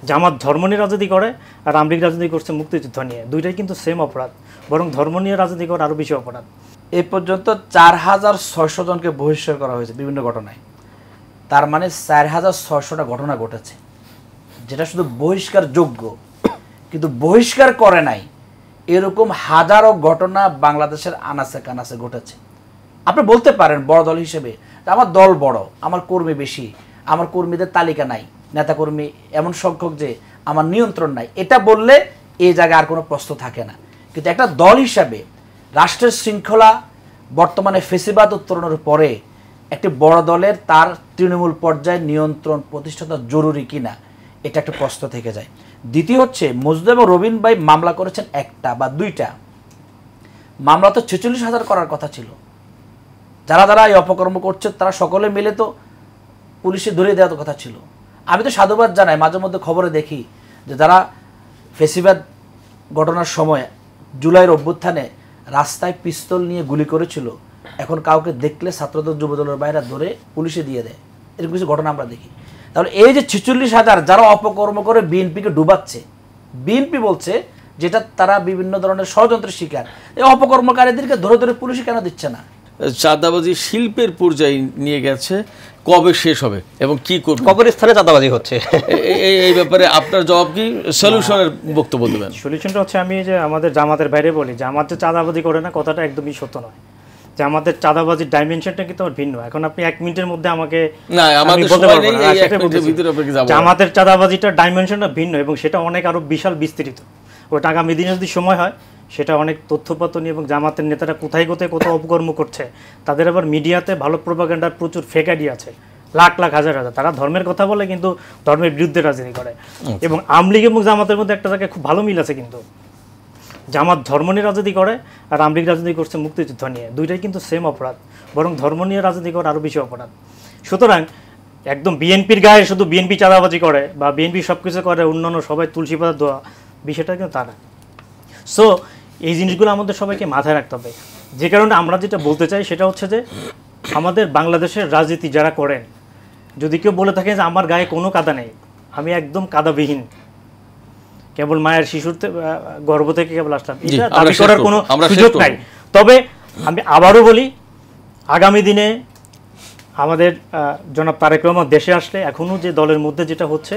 জামাত ধর্ম নিয়ে রাজনীতি করে আর আওয়ামী লীগ রাজনীতি করছে মুক্তিযুদ্ধ নিয়ে, দুইটাই কিন্তু সেম অপরাধ, বরং ধর্ম নিয়ে রাজনীতি করা আরও বেশি অপরাধ। এই পর্যন্ত 4600 জনকে বহিষ্কার করা হয়েছে বিভিন্ন ঘটনায়। তার মানে 4600টা ঘটনা ঘটেছে, যেটা শুধু বহিষ্কার যোগ্য, কিন্তু বহিষ্কার করে নাই এরকম হাজারো ঘটনা বাংলাদেশের আনাচে কানাচে ঘটেছে। আপনি বলতে পারেন বড় দল হিসেবে আমার দল বড়, আমার কর্মী বেশি, আমার কর্মীদের তালিকা নাই, নেতাকর্মী এমন সংখ্যক যে আমার নিয়ন্ত্রণ নাই, এটা বললে এই জায়গায় আর কোনো প্রশ্ন থাকে না। কিন্তু একটা দল হিসাবে রাষ্ট্রের শৃঙ্খলা বর্তমানে ফেসিবাদ উত্তরণের পরে একটি বড় দলের তার তৃণমূল পর্যায়ে নিয়ন্ত্রণ প্রতিষ্ঠাতা জরুরি কিনা, এটা একটা প্রশ্ন থেকে যায়। দ্বিতীয় হচ্ছে, মজনু এবং রবিন ভাই মামলা করেছেন একটা বা দুইটা, মামলা তো 46,000 করার কথা ছিল। যারা যারা এই অপকর্ম করছে তারা সকলে মিলে তো পুলিশে ধরে দেওয়ার কথা ছিল। আমি তো সাধুবাদ জানাই, মাঝে মধ্যে খবরে দেখি যে যারা ফেসিবাদ ঘটনার সময় জুলাইয়ের অভ্যুত্থানে রাস্তায় পিস্তল নিয়ে গুলি করেছিল, এখন কাউকে দেখলে ছাত্রদল যুবদলের বাইরে ধরে পুলিশে দিয়ে দেয়, এরকম কিছু ঘটনা আমরা দেখি। তাহলে এই যে 46,000 যারা অপকর্ম করে বিএনপিকে ডুবাচ্ছে, বিএনপি বলছে যেটা তারা বিভিন্ন ধরনের ষড়যন্ত্রের শিকার, এই অপকর্মকারীদেরকে ধরে ধরে পুলিশে কেন দিচ্ছে না? চাঁদাবাজি শিল্পের পর্যায়ে নিয়ে গেছে, কবে শেষ হবে এবং কি করবে? কবরের স্থানে চাঁদাবাজি হচ্ছে, এই ব্যাপারে আপনার জবাব কি, সলিউশনের বক্তব্য দেবেন? সলিউশনটা হচ্ছে, আমি যে আমাদের জামাতের বাইরে বলি, জামাত যে চাঁদাবাজি করে না কথাটা একদমই সত্য নয়। জামাতের চাঁদাবাজির ডাইমেনশনটা কিন্তু আমার ভিন্ন। এখন আপনি 1 মিনিটের মধ্যে আমাকে বলতে পারবেন জামাতের চাঁদাবাজিটার ডাইমেনশনটা ভিন্ন এবং সেটা অনেক আরো বিশাল বিস্তৃত। ওটা আগামী দিনে যদি সময় হয় সেটা অনেক তথ্যপত্র নিয়ে, এবং জামাতের নেতারা কোথায় কোথায় কত অপকর্ম করছে, তাদের আবার মিডিয়াতে ভালো প্রোপাগান্ডার প্রচুর ফেক আইডিয়া আছে, লাখ লাখ হাজার হাজার। তারা ধর্মের কথা বলে কিন্তু ধর্মের বিরুদ্ধে রাজনীতি করে। এবং আওয়ামী লীগ এবং জামাতের মধ্যে একটা জায়গায় খুব ভালো মিল আছে, কিন্তু জামাত ধর্ম নিয়ে রাজনীতি করে আর আওয়ামী লীগ রাজনীতি করছে মুক্তিযুদ্ধ নিয়ে, দুইটাই কিন্তু সেম অপরাধ, বরং ধর্ম নিয়ে রাজনীতি করা আরও বেশি অপরাধ। সুতরাং একদম বিএনপির গায়ে শুধু বিএনপি চাঁদাবাজি করে বা বিএনপি সব কিছু করে, অন্যান্য সবাই তুলসী পাতা দেওয়া, বিষয়টা কিন্তু তা না। সো এই জিনিসগুলো আমাদের সবাইকে মাথায় রাখতে হবে। যে কারণে আমরা যেটা বলতে চাই সেটা হচ্ছে যে আমাদের বাংলাদেশের রাজনীতি যারা করেন, যদি কেউ বলে থাকে যে আমার গায়ে কোনো কাদা নেই, আমি একদম কাদাবিহীন, কেবল মায়ের শিশুর গর্ভ থেকে কেবল আসলাম, এটা দাবি করার কোনো সুযোগ নাই। তবে আমি আবারও বলি, আগামী দিনে আমাদের জনাব তারেক রহমান দেশে আসলে এখনও যে দলের মধ্যে যেটা হচ্ছে,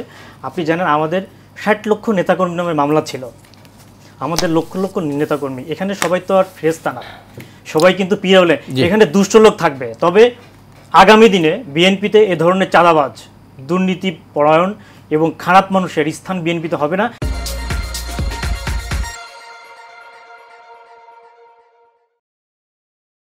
আপনি জানেন আমাদের 60 লক্ষ নেতাকর্মী নামে মামলা ছিল, আমাদের লক্ষ লক্ষ নেতাকর্মী, এখানে সবাই তো আর ফেরেশতা না, সবাই কিন্তু পিয়ে হলে এখানে দুষ্ট লোক থাকবে। তবে আগামী দিনে বিএনপিতে এ ধরনের চাঁদাবাজ, দুর্নীতি পরায়ণ এবং খারাপ মানুষের স্থান বিএনপিতে হবে না।